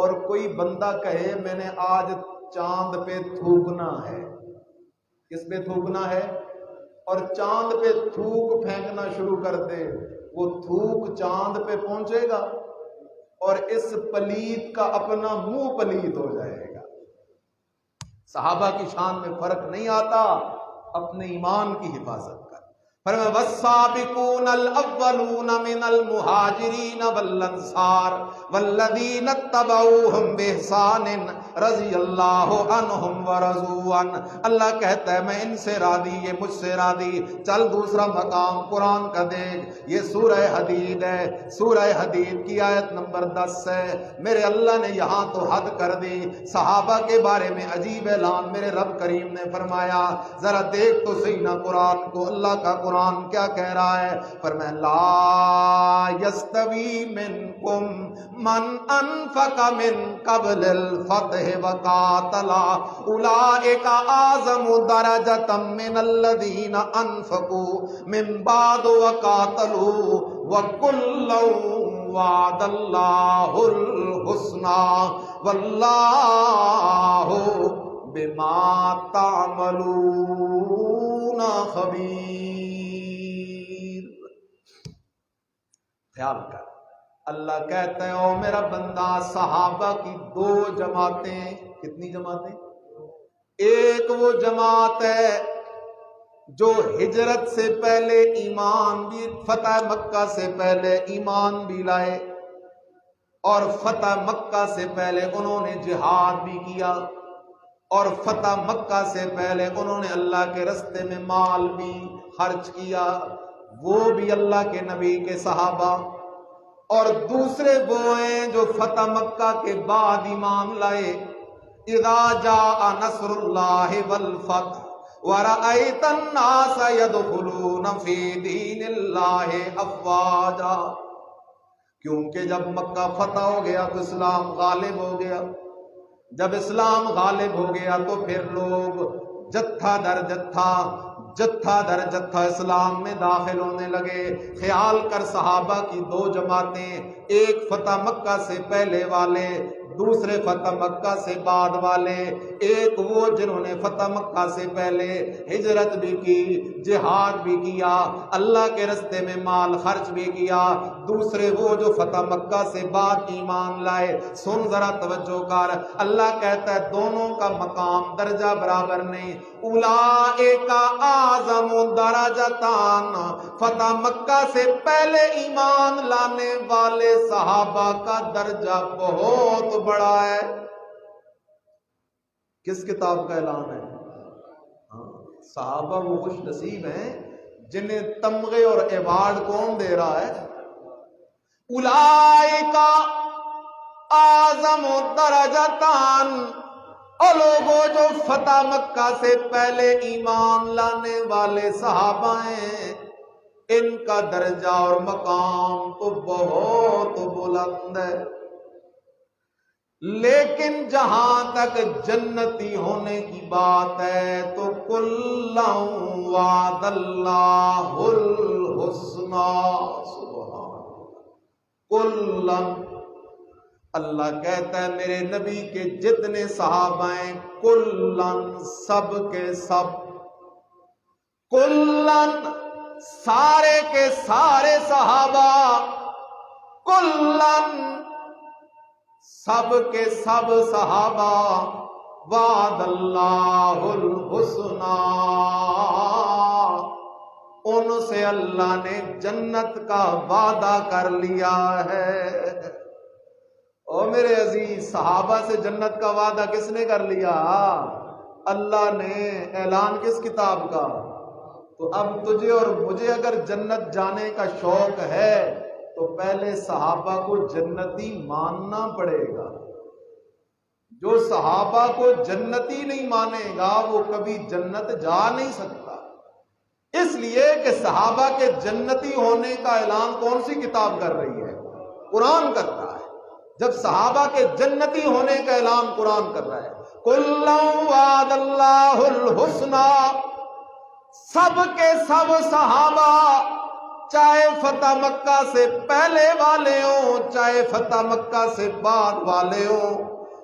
اور کوئی بندہ کہے میں نے آج چاند پہ تھوکنا ہے۔ کس پہ تھوکنا ہے؟ اور چاند پہ تھوک پھینکنا شروع کر دے، وہ تھوک چاند پہ پہنچے گا اور اس پلیت کا اپنا منہ پلیت ہو جائے گا۔ صحابہ کی شان میں فرق نہیں آتا، اپنے ایمان کی حفاظت کر۔ فرمایا والسابقون الاولون من المہاجرین والانصار والذین اتبعوہم باحسان رضی اللہ عنہم ورضوا عنہ۔ اللہ کہتا ہے میں ان سے راضی، یہ مجھ سے راضی۔ چل دوسرا مقام قرآن کا دیکھ، یہ سورہ حدید ہے، سورہ حدید کی آیت نمبر 10 ہے۔ میرے اللہ نے یہاں تو حد کر دی، صحابہ کے بارے میں عجیب اعلان میرے رب کریم نے فرمایا۔ ذرا دیکھ تو صحیح نا قرآن کو، اللہ کا قرآن کیا کہہ رہا ہے؟ فرمایا لا یستوی منکم من انفق من قبل الفتح وقاتل اولئک اعظم درجۃ من الذین انفقوا من بعد وقاتلوا وکلا وعد اللہ الحسنی واللہ بما تعملون خبیر۔ خیال کر، اللہ کہتا ہے او میرا بندہ، صحابہ کی 2 جماعتیں، کتنی جماعتیں؟ ایک وہ جماعت ہے جو ہجرت سے پہلے ایمان بھی، فتح مکہ سے پہلے ایمان بھی لائے اور فتح مکہ سے پہلے انہوں نے جہاد بھی کیا اور فتح مکہ سے پہلے انہوں نے اللہ کے رستے میں مال بھی خرچ کیا، وہ بھی اللہ کے نبی کے صحابہ۔ اور دوسرے وہ ہیں جو فتح مکہ کے بعد ایمان لائے۔ اذا جاء نصر اللہ والفتح ورأیت الناس يدخلون فی دین اللہ افواجا، کیونکہ جب مکہ فتح ہو گیا تو اسلام غالب ہو گیا، جب اسلام غالب ہو گیا تو پھر لوگ جتھا در جتھا اسلام میں داخل ہونے لگے۔ خیال کر، صحابہ کی 2 جماعتیں، ایک فتح مکہ سے پہلے والے، دوسرے فتح مکہ سے بعد والے۔ ایک وہ جنہوں نے فتح مکہ سے پہلے ہجرت بھی کی، جہاد بھی کیا، اللہ کے رستے میں مال خرچ بھی کیا، دوسرے وہ جو فتح مکہ سے بعد ایمان لائے۔ سن ذرا توجہ کر، اللہ کہتا ہے دونوں کا مقام درجہ برابر نہیں۔ اولئک اعظم درجتان، فتح مکہ سے پہلے ایمان لانے والے صحابہ کا درجہ بہت بڑا ہے۔ کس کتاب کا اعلان ہے؟ صحابہ وہ خوش نصیب ہیں جنہیں تمغے اور ایوارڈ کون دے رہا ہے؟ اولئک اعظم درجتان، اور لوگوں جو فتح مکہ سے پہلے ایمان لانے والے صحابہ ہیں، ان کا درجہ اور مقام تو بہت بلند ہے۔ لیکن جہاں تک جنتی ہونے کی بات ہے تو کُلًّا وعد اللہ الحسنى، سبحان کُلًّا، اللہ کہتا ہے میرے نبی کے جتنے صحابہ ہیں کُلًّا، سب کے سب، کُلًّا سارے کے سارے صحابہ، کُلًّا سب کے سب صحابہ، وعد اللہ الحسنى، ان سے اللہ نے جنت کا وعدہ کر لیا ہے۔ او میرے عزیز، صحابہ سے جنت کا وعدہ کس نے کر لیا؟ اللہ نے۔ اعلان کس کتاب کا؟ تو اب تجھے اور مجھے اگر جنت جانے کا شوق ہے تو پہلے صحابہ کو جنتی ماننا پڑے گا۔ جو صحابہ کو جنتی نہیں مانے گا وہ کبھی جنت جا نہیں سکتا، اس لیے کہ صحابہ کے جنتی ہونے کا اعلان کون سی کتاب کر رہی ہے؟ قرآن کرتا ہے۔ جب صحابہ کے جنتی ہونے کا اعلان قرآن کر رہا ہے، کُلًّا وعد اللہ الحسنى، سب کے سب صحابہ، چاہے فتح مکہ سے پہلے والے ہوں چاہے فتح مکہ سے بعد والے ہوں،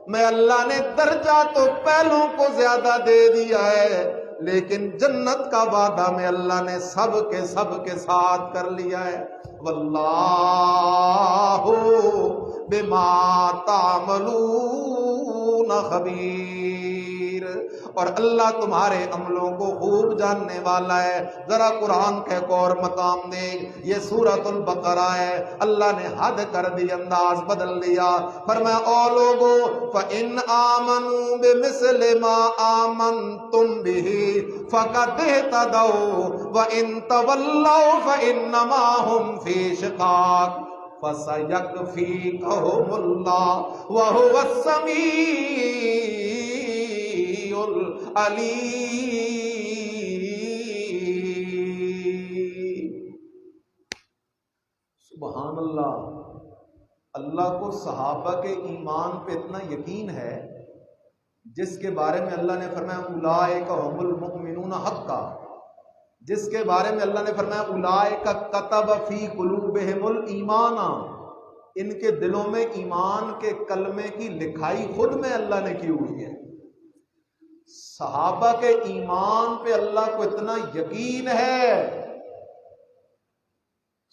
میں اللہ نے درجہ تو پہلوں کو زیادہ دے دیا ہے، لیکن جنت کا وعدہ میں اللہ نے سب کے ساتھ کر لیا ہے۔ واللہ بما تعملون خبیر، اور اللہ تمہارے عملوں کو خوب جاننے والا ہے۔ ذرا قرآن کا ایک اور مقام دیکھ، یہ سورۃ البقرہ ہے، اللہ نے حد کر دی، انداز بدل دیا، فرمایا او لوگو فَإِنْ آمَنُوا بِمِثْلِ مَا آمَنْتُمْ بِهِ فَقَدِ اهْتَدَوْا وَإِنْ تَوَلَّوْا فَإِنَّمَا هُمْ فِي شِقَاقٍ فَسَيَكْفِيكَهُمُ اللَّهُ وَهُوَ السَّمِيعُ العلیم۔ سبحان اللہ، اللہ کو صحابہ کے ایمان پہ اتنا یقین ہے جس کے بارے میں اللہ نے فرمایا اولئک هم المؤمنون حقا، جس کے بارے میں اللہ نے فرمایا اولئک کتب فی قلوبہم الایمان، ان کے دلوں میں ایمان کے کلمے کی لکھائی خود میں اللہ نے کی ہوئی ہے۔ صحابہ کے ایمان پہ اللہ کو اتنا یقین ہے،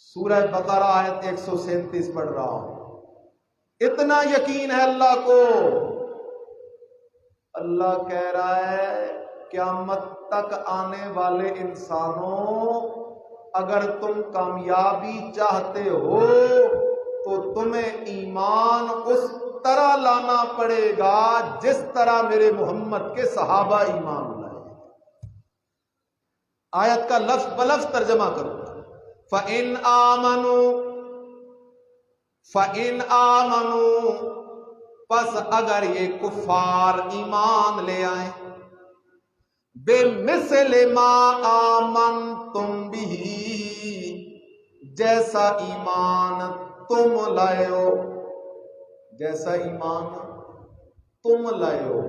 سورہ بقرہ آیت 137 پڑھ رہا ہوں، اتنا یقین ہے اللہ کو، اللہ کہہ رہا ہے قیامت تک آنے والے انسانوں، اگر تم کامیابی چاہتے ہو تو تمہیں ایمان اس طرح لانا پڑے گا جس طرح میرے محمد کے صحابہ ایمان لائے۔ آیت کا لفظ بلفظ ترجمہ کرو، فَإِنْ آمَنُوا، پس اگر یہ کفار ایمان لے آئیں، بِمِثْلِ مَا آمَنْتُمْ بِهِ، جیسا ایمان تم لائے ہو، جیسا ایمان تم لائے ہو،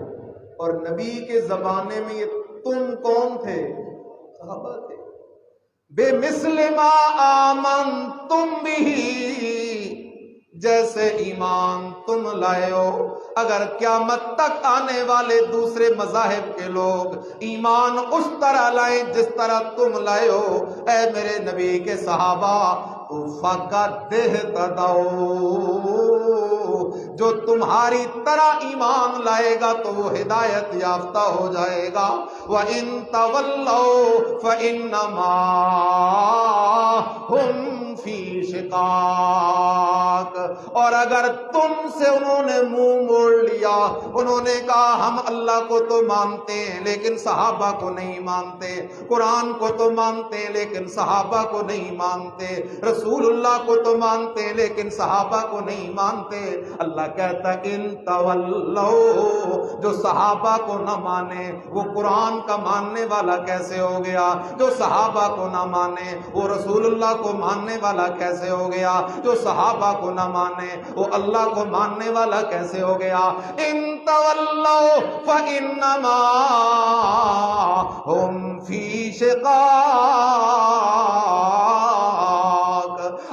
اور نبی کے زمانے میں یہ تم کون تھے؟ صحابہ تھے۔ بِمِثْلِ مَا آمَنْتُمْ بِهِ، جیسے ایمان تم لائے ہو، اگر قیامت تک آنے والے دوسرے مذاہب کے لوگ ایمان اس طرح لائیں جس طرح تم لائے ہو اے میرے نبی کے صحابہ، فَقَدْ اهْتَدَوْا، جو تمہاری طرح ایمان لائے گا تو وہ ہدایت یافتہ ہو جائے گا۔ وَإِن تَوَلَّوْا فَإِنَّمَا هُمْ فِي شِقَاقٍ، اور اگر تم سے انہوں نے منہ موڑ لیا دیا. انہوں نے کہا ہم اللہ کو تو مانتے ہیں لیکن صحابہ کو نہیں مانتے, قرآن کو تو مانتے ہیں لیکن صحابہ کو نہیں مانتے, رسول اللہ کو تو مانتے ہیں لیکن صحابہ کو نہیں مانتے. اللہ کہتا ہے ان تولو, جو صحابہ کو نہ مانے وہ قرآن کا ماننے والا کیسے ہو گیا؟ جو صحابہ کو نہ مانے وہ رسول اللہ کو ماننے والا کیسے ہو گیا؟ جو صحابہ کو نہ مانے وہ اللہ کو ماننے والا کیسے ہو گیا؟ ان تولوا فانما هم فی شقاق,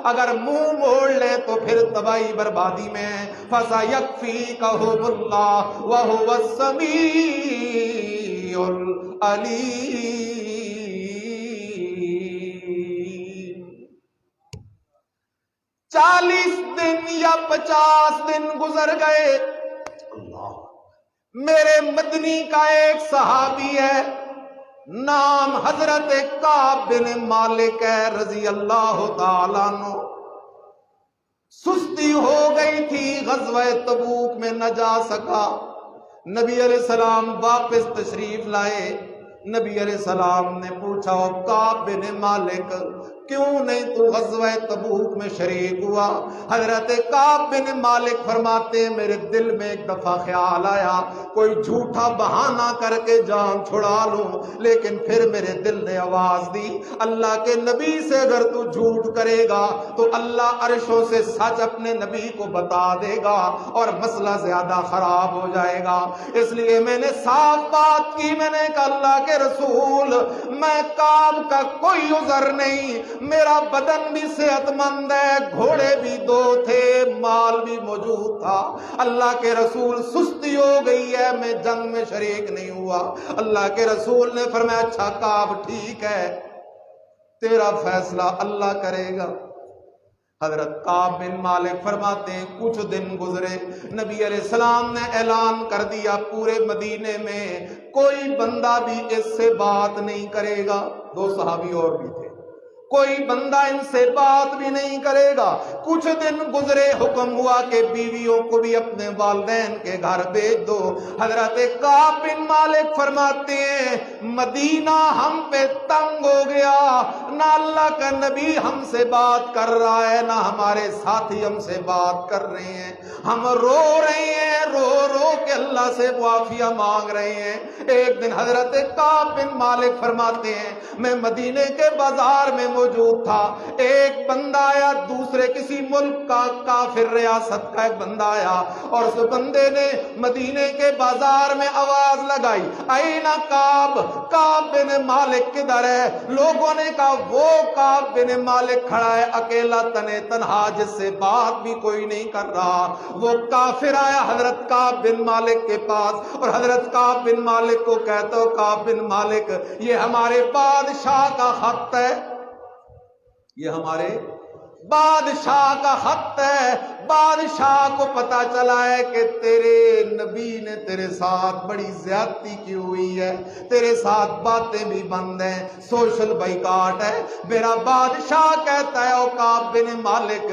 اگر منہ موڑ لے تو پھر تباہی بربادی میں. فَسَيَكْفِيكَهُمُ اللَّهُ وَهُوَ السَّمِيعُ الْعَلِيمُ. 40 دن یا 50 دن گزر گئے. اللہ, میرے مدنی کا ایک صحابی ہے, نام حضرت کعب بن مالک ہے رضی اللہ تعالیٰ عنہ. سستی ہو گئی تھی, غزوہ تبوک میں نہ جا سکا. نبی علیہ السلام واپس تشریف لائے. نبی علیہ السلام نے پوچھا کعب بن مالک کیوں نہیں تو غزوہ تبوک میں شریک ہوا؟ حضرت کعب بن مالک فرماتے ہیں میرے دل میں ایک دفعہ خیال آیا کوئی جھوٹا بہانہ کر کے جان چھڑا لوں, لیکن پھر میرے دل نے آواز دی اللہ کے نبی سے اگر تو جھوٹ کرے گا تو اللہ عرشوں سے سچ اپنے نبی کو بتا دے گا اور مسئلہ زیادہ خراب ہو جائے گا. اس لیے میں نے صاف بات کی, میں نے کہا اللہ کے رسول میں کعب کا کوئی عذر نہیں, میرا بدن بھی صحت مند ہے, گھوڑے بھی 2 تھے, مال بھی موجود تھا. اللہ کے رسول سستی ہو گئی ہے, میں جنگ میں شریک نہیں ہوا. اللہ کے رسول نے فرمایا اچھا کعب ٹھیک ہے, تیرا فیصلہ اللہ کرے گا. حضرت کعب بن مالک فرماتے ہیں کچھ دن گزرے, نبی علیہ السلام نے اعلان کر دیا پورے مدینے میں کوئی بندہ بھی اس سے بات نہیں کرے گا. 2 صحابی اور بھی تھے, کوئی بندہ ان سے بات بھی نہیں کرے گا. کچھ دن گزرے, حکم ہوا کہ بیویوں کو بھی اپنے والدین کے گھر بھیج دو. حضرت کعب بن مالک فرماتے ہیں مدینہ ہم پہ تنگ ہو گیا, نہ اللہ کا نبی ہم سے بات کر رہا ہے نہ ہمارے ساتھی ہم سے بات کر رہے ہیں. ہم رو رہے ہیں, رو رو کے اللہ سے معافیہ مانگ رہے ہیں. ایک دن حضرت کعب بن مالک فرماتے ہیں میں مدینے کے بازار میں موجود تھا, ایک بندہ آیا دوسرے کسی ملک کا کافر ریاست کا ایک بندہ آیا اور اس بندے نے مدینے کے بازار میں آواز لگائی اینا کعب, کعب بن مالک کدھر ہے؟ لوگوں نے کہا وہ کعب بن مالک کھڑا ہے اکیلا تنے تنہا جس سے بات بھی کوئی نہیں کر رہا. وہ کافر آیا حضرت کعب بن مالک کے پاس اور حضرت کعب بن مالک کو کہتا ہو کعب بن مالک یہ ہمارے بادشاہ کا خط ہے, یہ ہمارے بادشاہ کا خط ہے. بادشاہ کو پتا چلا ہے کہ تیرے نبی نے تیرے ساتھ بڑی زیادتی کی ہوئی ہے, تیرے ساتھ باتیں بھی بند ہیں, سوشل بائیکاٹ ہے. میرا بادشاہ کہتا ہے او کعب بن مالک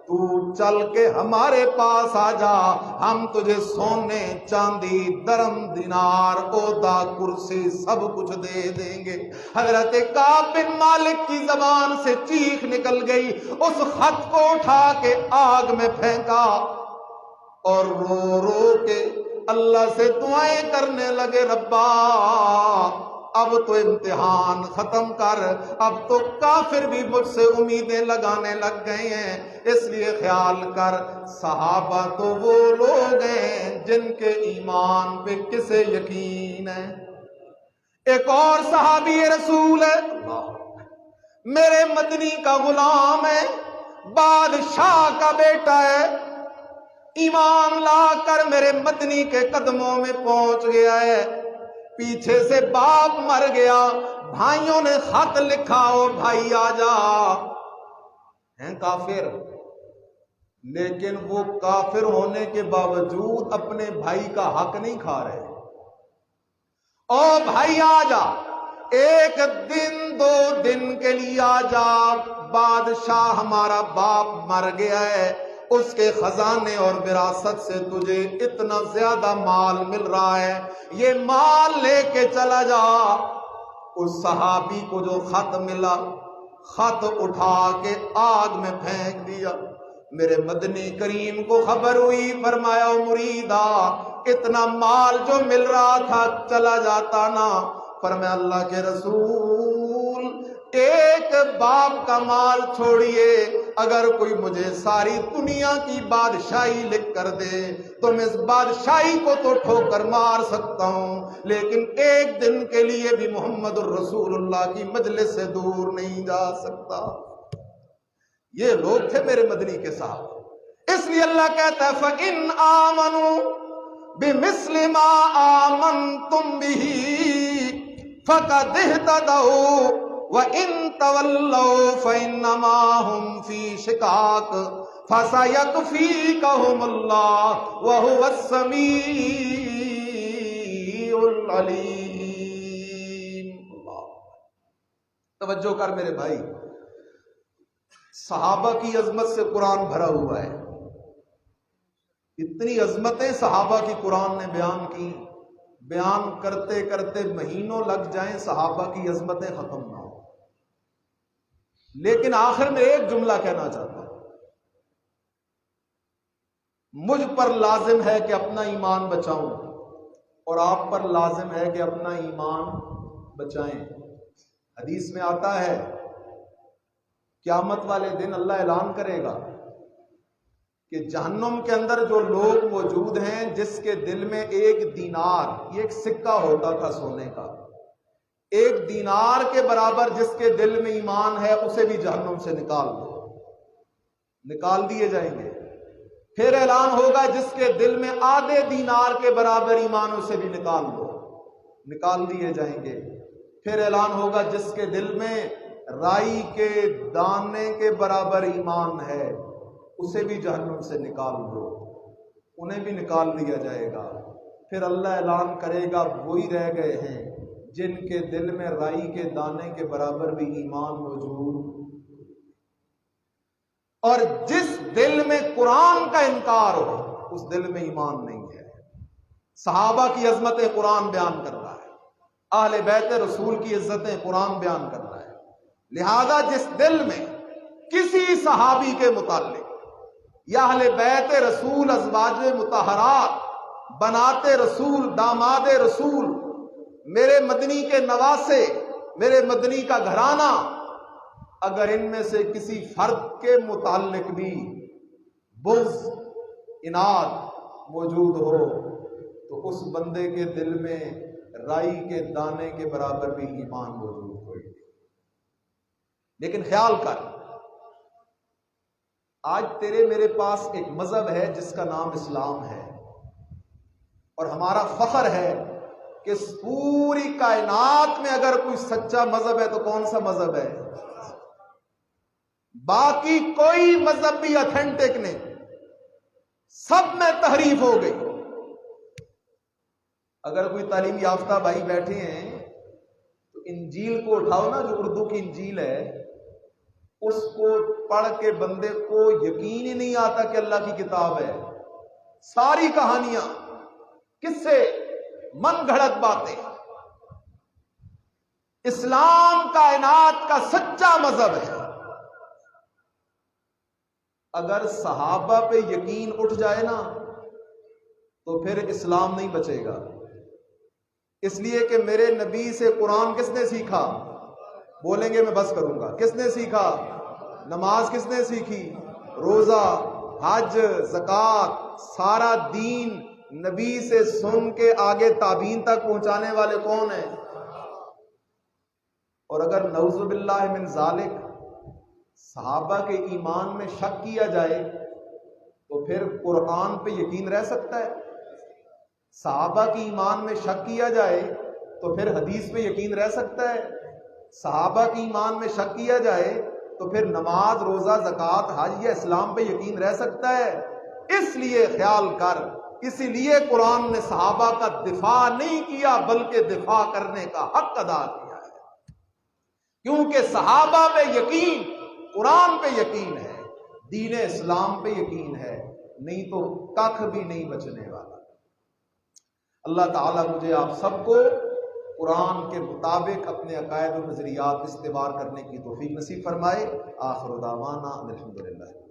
تو چل کے ہمارے پاس آ جا, ہم تجھے سونے چاندی درم دینار عہدہ کرسی سب کچھ دے دیں گے. حضرت کعب بن مالک کی زبان سے چیخ نکل گئی, اس خط کو اٹھا کے آگ میں پھینکا اور رو رو کے اللہ سے دعائیں کرنے لگے ربا اب تو امتحان ختم کر, اب تو کافر بھی مجھ سے امیدیں لگانے لگ گئے ہیں, اس لیے خیال کر صحابہ تو وہ لوگ ہیں جن کے ایمان پہ کسے یقین ہے. ایک اور صحابی رسول ہے, میرے مدنی کا غلام ہے, بادشاہ کا بیٹا ہے, ایمان لا کر میرے مدنی کے قدموں میں پہنچ گیا ہے. پیچھے سے باپ مر گیا, بھائیوں نے خط لکھا ہو بھائی آ جا, ہیں کافر لیکن وہ کافر ہونے کے باوجود اپنے بھائی کا حق نہیں کھا رہے. او بھائی آ جا, 1 دن 2 دن کے لیے آ جا, بادشاہ ہمارا باپ مر گیا ہے, اس کے خزانے اور وراثت سے تجھے اتنا زیادہ مال مل رہا ہے، یہ مال لے کے چلا جا۔ اس صحابی کو جو خط ملا، خط اٹھا کے آگ میں پھینک دیا۔ میرے مدنی کریم کو خبر ہوئی، فرمایا مریدا اتنا مال جو مل رہا تھا چلا جاتا نا۔ فرمایا اللہ کے رسول ایک باپ کا مال چھوڑیے، اگر کوئی مجھے ساری دنیا کی بادشاہی لکھ کر دے تو میں اس بادشاہی کو تو ٹھوکر مار سکتا ہوں، لیکن ایک دن کے لیے بھی محمد الرسول اللہ کی مجلس سے دور نہیں جا سکتا۔ یہ لوگ تھے میرے مدنی کے ساتھ۔ اس لیے اللہ کہتا ہے فَإِنْ آمَنُوا بِمِثْلِ مَا آمَنْتُمْ بِهِ فَقَدِ اهْتَدَوْا وَإِن تَوَلَّوْا فَإِنَّمَا هُمْ فِي شِقَاقٍ فَسَيَكْفِيكَهُمُ اللَّهُ وَهُوَ السَّمِيعُ الْعَلِيمُ۔ توجہ کر میرے بھائی، صحابہ کی عظمت سے قرآن بھرا ہوا ہے۔ اتنی عظمتیں صحابہ کی قرآن نے بیان کی، بیان کرتے کرتے مہینوں لگ جائیں صحابہ کی عظمتیں ختم نہ ہو۔ لیکن آخر میں ایک جملہ کہنا چاہتا ہوں، مجھ پر لازم ہے کہ اپنا ایمان بچاؤں اور آپ پر لازم ہے کہ اپنا ایمان بچائیں۔ حدیث میں آتا ہے قیامت والے دن اللہ اعلان کرے گا کہ جہنم کے اندر جو لوگ موجود ہیں جس کے دل میں ایک دینار، یہ ایک سکہ ہوتا تھا سونے کا، ایک دینار کے برابر جس کے دل میں ایمان ہے اسے بھی جہنم سے نکال دو، نکال دیے جائیں گے۔ پھر اعلان ہوگا جس کے دل میں آدھے دینار کے برابر ایمان اسے بھی نکال دو، نکال دیے جائیں گے۔ پھر اعلان ہوگا جس کے دل میں رائی کے دانے کے برابر ایمان ہے اسے بھی جہنم سے نکال دو، انہیں بھی نکال دیا جائے گا۔ پھر اللہ اعلان کرے گا وہی رہ گئے ہیں جن کے دل میں رائی کے دانے کے برابر بھی ایمان موجود، اور جس دل میں قرآن کا انکار ہو اس دل میں ایمان نہیں ہے۔ صحابہ کی عظمتیں قرآن بیان کر رہا ہے، اہل بیت رسول کی عزتیں قرآن بیان کر رہا ہے۔ لہذا جس دل میں کسی صحابی کے متعلق یا اہل بیت رسول ازواج مطہرات، بنات رسول، داماد رسول، میرے مدنی کے نواسے، میرے مدنی کا گھرانہ، اگر ان میں سے کسی فرد کے متعلق بھی بغض، عناد موجود ہو تو اس بندے کے دل میں رائی کے دانے کے برابر بھی ایمان موجود ہوئے۔ لیکن خیال کر، آج تیرے میرے پاس ایک مذہب ہے جس کا نام اسلام ہے، اور ہمارا فخر ہے کہ اس پوری کائنات میں اگر کوئی سچا مذہب ہے تو کون سا مذہب ہے؟ باقی کوئی مذہب بھی اتھینٹک نہیں، سب میں تحریف ہو گئی۔ اگر کوئی تعلیم یافتہ بھائی بیٹھے ہیں تو انجیل کو اٹھاؤ نا، جو اردو کی انجیل ہے، اس کو پڑھ کے بندے کو یقین ہی نہیں آتا کہ اللہ کی کتاب ہے۔ ساری کہانیاں، قصے، من گھڑت باتیں۔ اسلام کائنات کا سچا مذہب ہے۔ اگر صحابہ پہ یقین اٹھ جائے نا تو پھر اسلام نہیں بچے گا۔ اس لیے کہ میرے نبی سے قرآن کس نے سیکھا؟ بولیں گے میں بس کروں گا۔ کس نے سیکھا؟ نماز کس نے سیکھی؟ روزہ، حج، زکوٰۃ، سارا دین نبی سے سن کے آگے تابعین تک پہنچانے والے کون ہیں؟ اور اگر نعوذ باللہ من ذالک صحابہ کے ایمان میں شک کیا جائے تو پھر قرآن پہ یقین رہ سکتا ہے؟ صحابہ کی ایمان میں شک کیا جائے تو پھر حدیث پہ یقین رہ سکتا ہے؟ صحابہ کی ایمان میں شک کیا جائے تو پھر نماز، روزہ، زکوٰۃ، حج یا اسلام پہ یقین رہ سکتا ہے؟ اس لیے خیال کر، اسی لیے قرآن نے صحابہ کا دفاع نہیں کیا بلکہ دفاع کرنے کا حق ادا کیا ہے، کیونکہ صحابہ پہ یقین، قرآن پہ یقین ہے۔ دین اسلام پہ یقین ہے، نہیں تو کخ بھی نہیں بچنے والا۔ اللہ تعالیٰ مجھے آپ سب کو قرآن کے مطابق اپنے عقائد و نظریات استوار کرنے کی توفیق نصیب فرمائے۔ آخر دعوانا الحمدللہ۔